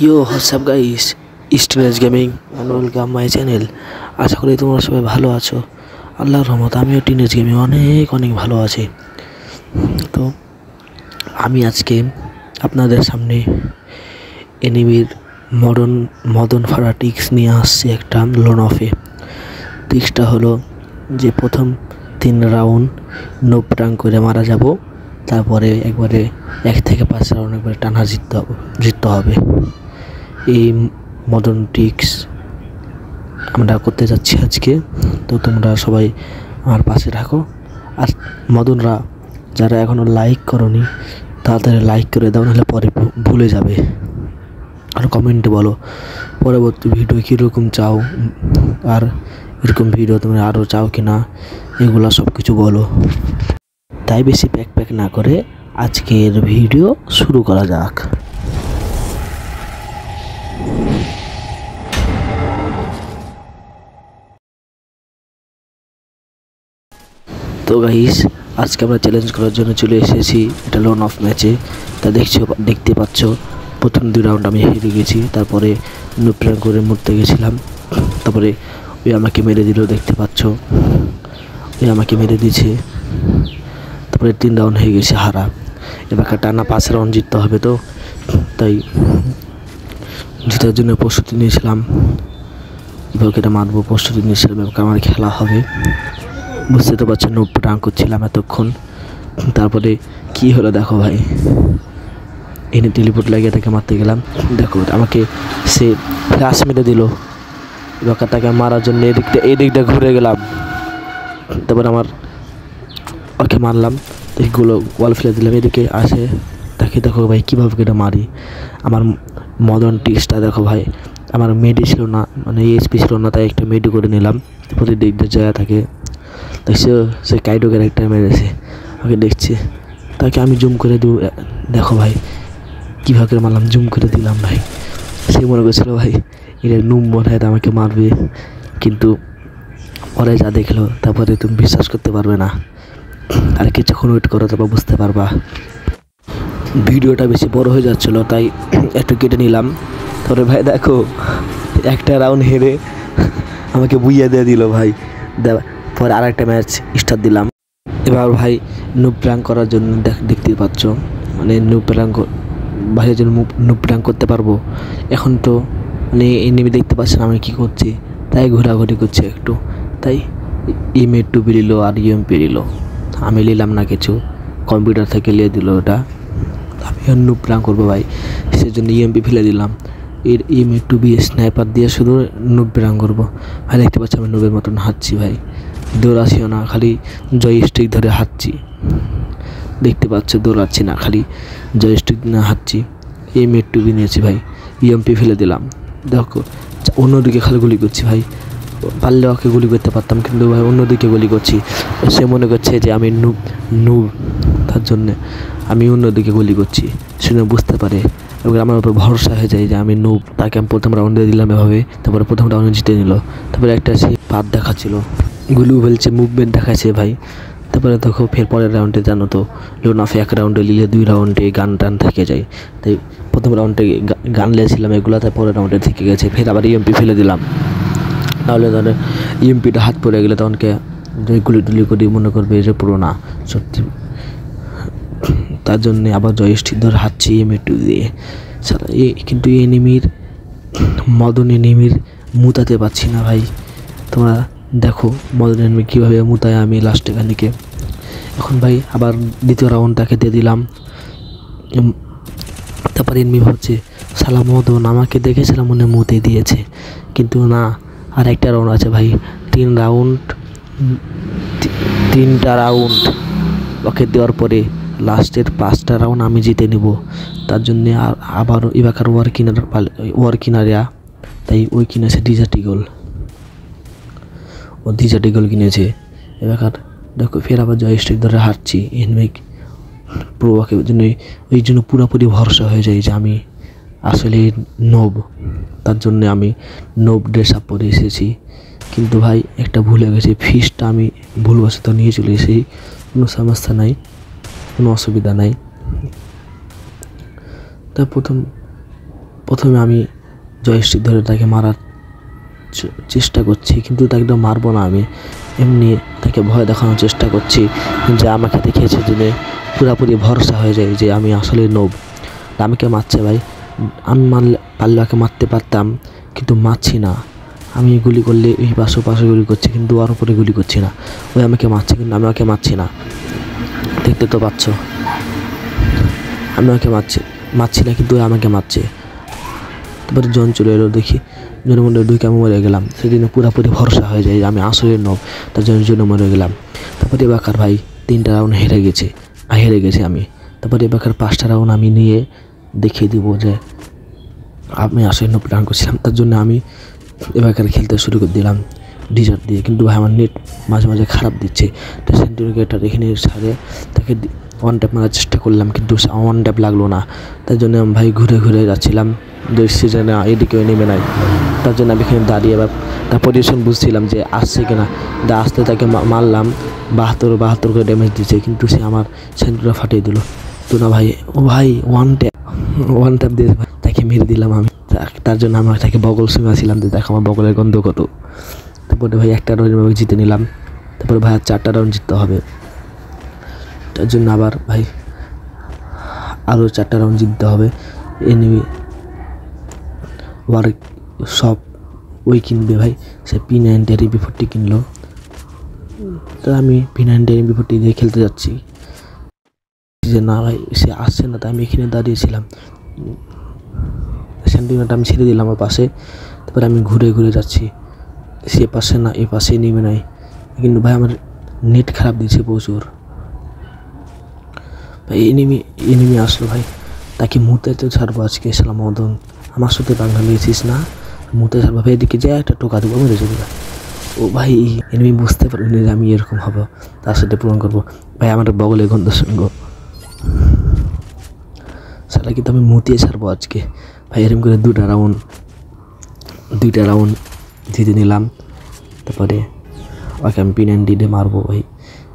ইয়ো WhatsApp guys, স্টেনেজ gaming and welcome my channel. আশা করি তোমরা সবাই ভালো আছো। আল্লাহর রহমত আমিও টিনেজ গেমিং অনেক ভালো আছি। তো আমি আজকে আপনাদের সামনে এনিমির মদন ফাড়া টিক্স নিয়ে আসছি একটা লোন অফে। টিক্সটা হলো যে প্রথম 3 রাউন্ড নোপ টাং করে মারা যাব, তারপরে একবারে 1 থেকে 5 রাউন্ড একবারে টানা জিততে হবে। এই মডার্ন ট্রিক্স আমরা করতে যাচ্ছি আজকে। তো তোমরা সবাই আমার পাশে থাকো। আর মদনরা যারা এখনও লাইক করনি তাড়াতাড়ি লাইক করে দাও, নাহলে পরে ভুলে যাবে। আর কমেন্টে বলো পরবর্তী ভিডিও কীরকম চাও, আর এরকম ভিডিও তোমরা আরও চাও কি না, এগুলো সব কিছু বলো। তাই বেশি প্যাক না করে আজকের ভিডিও শুরু করা যাক। তো গাইস, আজকে আমরা চ্যালেঞ্জ করার জন্য চলে এসেছি এটা লোন অফ ম্যাচে। তা দেখতে পাচ্ছ প্রথম 2 রাউন্ড আমি হেরে গেছি, তারপরে নুপ্রাং করে মরতে গেছিলাম, তারপরে ওই আমাকে মেরে দিল, দেখতে পাচ্ছ ওই আমাকে মেরে দিয়েছে। তারপরে 3 রাউন্ড হয়ে গেছে হারা। এবার টানা 5 রাউন্ড জিততে হবে, তো তাই জেতার জন্য প্রস্তুতি নিয়েছিলাম। এবার এটা মারবো, প্রস্তুতি নিয়েছিলাম, এবার আমার খেলা হবে। বুঝতে তো পারছেন নোপ টাং করছিলাম এতক্ষণ। তারপরে কি হলো দেখো ভাই, এনে টেলিপোর্ট লাগিয়ে তাকে মারতে গেলাম, দেখো আমাকে সে ফ্ল্যাশ মেরে দিল। এবার তাকে মারার জন্য এই দিকটা ঘুরে গেলাম, তারপর আমার ওকে মারলাম, এইগুলো ওয়াল ফেলে দিলাম, এদিকে আসে তাকে দেখো ভাই কীভাবে এটা মারি। আমার মদন টিক্সটা দেখো ভাই, আমার মেডি ছিল না, মানে এইচপি ছিল না, তাই একটা মেডি করে নিলাম। প্রতি দিকটা যায় থাকে, দেখছে সে কাইডো ক্যারেক্টার মেরেছে, ওকে দেখছে, তাকে আমি জুম করে দেবো। দেখো ভাই কীভাবে মারলাম, জুম করে দিলাম ভাই। সে মনে করছিল ভাই এটা নুম মনে হয় আমাকে মারবে, কিন্তু পরে যা দেখলো তারপরে তুমি বিশ্বাস করতে পারবে না। আর কিছুক্ষণ ওয়েট করো, তারপর বুঝতে পারবা। ভিডিওটা বেশি বড় হয়ে যাচ্ছিলো তাই একটু কেটে নিলাম। তারপরে ভাই দেখো একটা রাউন্ড হেরে আমাকে বুইয়া দিয়ে দিল ভাই। পরে আর একটা ম্যাচ স্টার্ট দিলাম। এবার ভাই নুপ প্র্যাং করার জন্য দেখতেই পাচ্ছ, মানে নুপ প্র্যাং ভাইয়ের জন্য নুপ প্র্যাং করতে পারবো। এখন তো মানে এনিমি দেখতে পাচ্ছেন আমি কী করছি, তাই ঘোরাঘুরি করছে একটু, তাই ইমেটু নিল আর ইএমপি নিল। আমি নিলাম না কিছু, কম্পিউটার থেকে নিয়ে দিল ওটা। আমি নুপ প্র্যাং করবো ভাই, সেজন্য ইএমপি ফেলে দিলাম। এর ইমেটু স্নাইপার দিয়ে শুধু নুপ প্র্যাং করবো ভাই। দেখতে পাচ্ছি আমি নুবের মতন হাঁটছি ভাই, দৌড়াচ্ছিও না, খালি জয়স্টিক ধরে হাঁটছি। দেখতে পাচ্ছ দৌড়াচ্ছি না, খালি জয়স্টিক না হাঁটছি। এই মেট্টুবি নিয়েছি ভাই, ইএমপি ফেলে দিলাম। দেখো অন্যদিকে খালি গুলি করছি ভাই, পারলে ওকে গুলি করতে পারতাম, কিন্তু ভাই অন্যদিকে গুলি করছি। সে মনে করছে যে আমি নুব, তার জন্যে আমি অন্যদিকে গুলি করছি, শুনে বুঝতে পারে। এবার আমার উপর ভরসা হয়ে যায় যে আমি নুব। তাকে আমি প্রথম রাউন্ডে দিলাম এভাবে, তারপরে প্রথম রাউন্ডে জিতে নিল। তারপরে একটা সেই পাত দেখাচ্ছিল, গুলু ফেলছে, মুভমেন্ট দেখাচ্ছে ভাই। তারপরে দেখো ফের পরের রাউন্ডে জানো তো লোন অফে 1 রাউন্ডে নিলে 2 রাউন্ডে গান টান থেকে যায়। তাই প্রথম রাউন্ডে গান নিয়েছিলাম এগুলো, তাই পরের রাউন্ডে থেকে গেছে। ফের আবার ইএমপি ফেলে দিলাম, নাহলে তাহলে ইএমপিটা হাত পড়ে গেলে তখনকে গুলি টুলি করি মনে করবে যে পুরো না সত্যি। তার জন্যে আবার জয়স্টিক ধরে হাঁটছি ইএমপি দিয়ে সারা। কিন্তু এনিমির মদন এনিমির মুতাতে পারছি না ভাই। তোমরা দেখো মদন এনিমি কীভাবে মুতায় আমি লাস্টে খানিকে। এখন ভাই আবার দ্বিতীয় রাউন্ড তাকে দিয়ে দিলাম। তারপর এনিমি ভাবছে শালা মদন আমাকে দেখেছিলাম মনে মুতে দিয়েছে, কিন্তু না, আর একটা রাউন্ড আছে ভাই। 3টা রাউন্ড ওকে দেওয়ার পরে লাস্টের 5টা রাউন্ড আমি জিতে নেব। তার জন্যে আবার এবারকার ওয়ার কিনারিয়া, তাই ওই কিনেছে ডিজার্টিগল, ও ডিজার্টিগল কিনেছে। এবার দেখো ফের আবার জয়স্টিক ধরে হাঁটছি এনমিক পুরো ওকে জন্য, ওই জন্য পুরোপুরি ভরসা হয়ে যায় যে আমি আসলে নোব। তার জন্যে আমি নোব ড্রেস আপ পরে এসেছি। কিন্তু ভাই একটা ভুলে গেছি, ফিসটা আমি ভুলবশত নিয়ে চলে এসেছি। কোনো সমস্যা নাই, কোনো অসুবিধা নাই। তা প্রথমে আমি জয়স্টিক ধরে তাকে মারার চেষ্টা করছি, কিন্তু তাকে তো মারবো না, আমি এমনি তাকে ভয় দেখানোর চেষ্টা করছি যে আমাকে দেখেছে জেনে পুরোপুরি ভরসা হয়ে যায় যে আমি আসলে নোব। আমাকে মারছে ভাই, আমি পারলে ওকে মারতে পারতাম, কিন্তু মারছি না। আমি গুলি করলে এই পাশে গুলি করছে, কিন্তু ওর উপরে গুলি করছি না। ওই আমাকে মারছে, কিন্তু আমি ওকে মারছি না। দেখতে তো পাচ্ছ, আমি ওকে মারছি না, কিন্তু আমাকে মারছে। তারপরে জন চলে এলো, দেখি জনের মধ্যে দুই আমি মরে গেলাম। সেদিনে পুরোপুরি ভরসা হয়ে যায় আমি আসলে নব, তার জন্য মরে গেলাম। তারপরে এবারকার ভাই 3টা রাউন্ড হেরে গেছি আমি। তারপরে এবারকার 5টা রাউন্ড আমি নিয়ে দেখিয়ে দিব যে আমি আসলে নব প্ল্যান করছিলাম। তার জন্য আমি এবারকার খেলতে শুরু করে দিলাম ডিজার্ট দিয়ে, কিন্তু ভাই আমার নেট মাঝে মাঝে খারাপ দিচ্ছে। তো সেন্টিগ্রেটার এখানে ছাড়ে তাকে 1 ট্যাপ মারার চেষ্টা করলাম, কিন্তু 1 ট্যাপ লাগলো না। তার জন্য আমি ভাই ঘুরে যাচ্ছিলাম, দেখছি যে না এদিকেও নেমে নাই। তার জন্য আমি এখানে দাঁড়িয়ে এবার তার পজিশন বুঝছিলাম যে আসছে কিনা। আসতে তাকে মারলাম, 72 করে ড্যামেজ দিচ্ছে, কিন্তু সে আমার সেন্টুরা ফাটিয়ে দিল। তো না ভাই, ও ভাই 1 ট্যাপ দিয়ে তাকে মেরে দিলাম আমি। তার জন্য আমি তাকে বগল শুনেছিলাম যে দেখো আমার বগলের গন্ধ কত। তারপরে ভাই 1টা রাউন্ড জিতে নিলাম। তারপরে ভাই 4টা রাউন্ড জিততে হবে। তার জন্য আবার ভাই আরও 4টা রাউন্ড জিততে হবে। এনিমি ওয়ার সব ওই কিনবে ভাই, সে P90 আর MP40 কিনলো। তো আমি P90 আর MP40 দিয়ে খেলতে যাচ্ছি যে না ভাই সে আসছে না, তাই আমি এখানে দাঁড়িয়েছিলাম। সেন্টিমিটার আমি ছেড়ে দিলাম আমার পাশে। তারপরে আমি ঘুরে যাচ্ছি, সে পাশে না এ পাশে নেমে নাই, কিন্তু ভাই আমার নেট খারাপ দিয়েছে প্রচুর। ভাই এনিমি আসলো ভাই, তাকে মুহূর্তে ছাড়বো আজকে। সালাম মদন, আমার সাথে বাংলা লিখেছিস না, মুহূর্তে ছাড়বো ভাই। এদিকে যায় একটা টোকা দেবো, মেরে চলে যায়। ও ভাই এনিমি বুঝতে পারিনি যে আমি এরকম হবো, তার সাথে পূরণ করবো। ভাই আমার বগলে গন্ধ শুনবো, সালা কিন্তু আমি মুতিয়ে ছাড়বো আজকে ভাই। এরকম করে 2টা রাউন্ড জিতে নিলাম। তারপরে ওকে আমি P90 দিয়ে মারবো ভাই,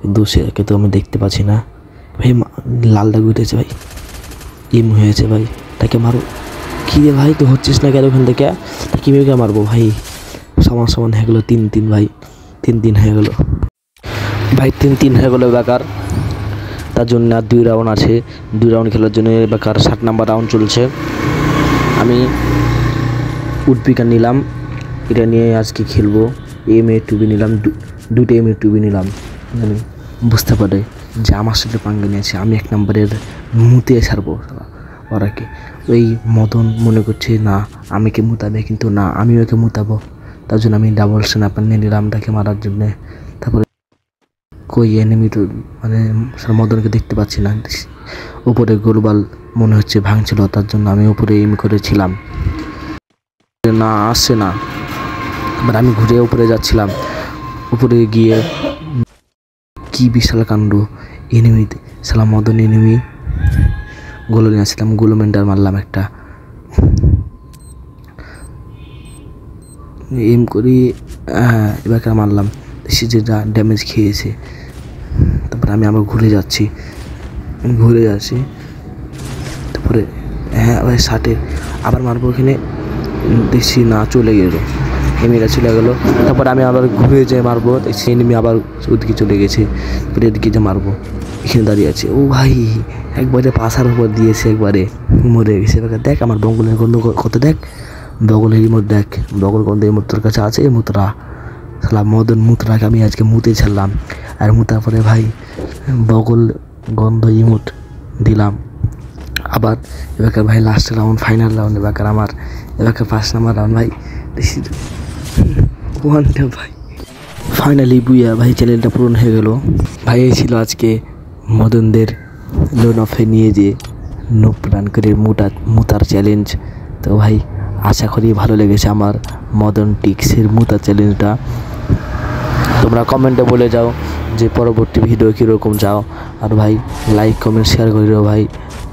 কিন্তু সেকে তো আমি দেখতে পাচ্ছি না ভাই। লাল দাগ উঠেছে ভাই, ইম হয়েছে ভাই, তাকে মারো। কী রে ভাই, তো হচ্ছিস না কেন ওখান থেকে? কীভাবে মারবো ভাই? সমান হয়ে গেলো 3-3 ভাই, 3-3 হয়ে গেলো ভাই, 3-3 হয়ে গেলো বেকার। তার জন্য আর 2 রাউন্ড আছে, 2 রাউন্ড খেলার জন্য বেকার 7 নাম্বার রাউন্ড চলছে। আমি উডপিকার নিলাম, এটা নিয়ে আজকে খেলবো। MA2B নিলাম, 2টা MA2B নিলাম। আমি বুঝতে পারে যে আমার সাথে পাঙ্গে নিয়েছে, আমি 1 নম্বরের মুতিয়ে ছাড়বো ওরাকে। ওই মদন মনে করছে না আমাকে মুতাবে, কিন্তু না আমি ওকে মুতাবো। তার জন্য আমি ডাবল স্ন্যাপার নিয়ে নিলাম তাকে মারার জন্যে। তারপরে কই এনিমি তো মানে মদনকে দেখতে পাচ্ছি না। উপরে গোলবাল মনে হচ্ছে ভাঙছিল, তার জন্য আমি উপরে এম করেছিলাম, না আসছে না। এবার আমি ঘুরে উপরে যাচ্ছিলাম, উপরে গিয়ে কি বিশাল কাণ্ড, এনিমিতে সালাম মদন এনিমি গোলো নিয়ে আসছিলাম, গোলো মেন্টার মারলাম একটা, এম করি এবার মারলাম, সে যে যা ড্যামেজ খেয়েছে। তারপরে আমি আবার ঘুরে যাচ্ছি, তারপরে হ্যাঁ ভাই 60 আবার মারবো, এখানে দেখছি না চলে গেলো, এনিমিটা চলে গেলো। তারপরে আমি আবার ঘুরে যেয়ে মারবো, দেখছি এনিমি আবার ওদিকে চলে গেছে। তারপরে এদিকে যে মারবো, এখানে দাঁড়িয়ে আছে। ও ভাই একবারে পাশার উপর দিয়েছে, একবারে মরে গেছে। এবার দেখ আমার বগলের গন্ধ কত, দেখ বগলের ইমোট, দেখ বগল গন্ধ ইমোট তোর কাছে আছে। মুতরা সালাম মদন মুতরাকে আমি আজকে মুতে ছাড়লাম। আর মুতার পরে ভাই বগল গন্ধ ইমোট দিলাম আবার। এবার ভাই লাস্ট রাউন্ড, ফাইনাল রাউন্ড, এবার আমার 5 নাম্বার রাউন্ড ভাই, ওয়ানটা ভাই ফাইনালি বুইয়া ভাই, চ্যালেঞ্জটা পূরণ হয়ে গেল ভাই। এই ছিল আজকে মদনদের লোন অফে নিয়ে যে নোপ রান করে মুতার চ্যালেঞ্জ। তো ভাই আশা করি ভালো লেগেছে আমার মদন টিক্সের মুতার চ্যালেঞ্জটা। তোমরা কমেন্টে বলে যাও যে পরবর্তী ভিডিও কীরকম চাও। আর ভাই লাইক কমেন্ট শেয়ার করে দাও ভাই,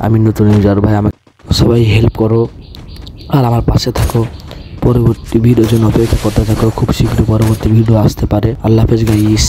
আমি নতুন ইউজার ভাই, আমাকে সবাই হেল্প করো আর আমার পাশে থাকো। পরবর্তী ভিডিওর জন্য অপেক্ষা করতে থাকো, খুব শীঘ্রই পরবর্তী ভিডিও আসতে পারে। আল্লাহ হাফেজ গাইস।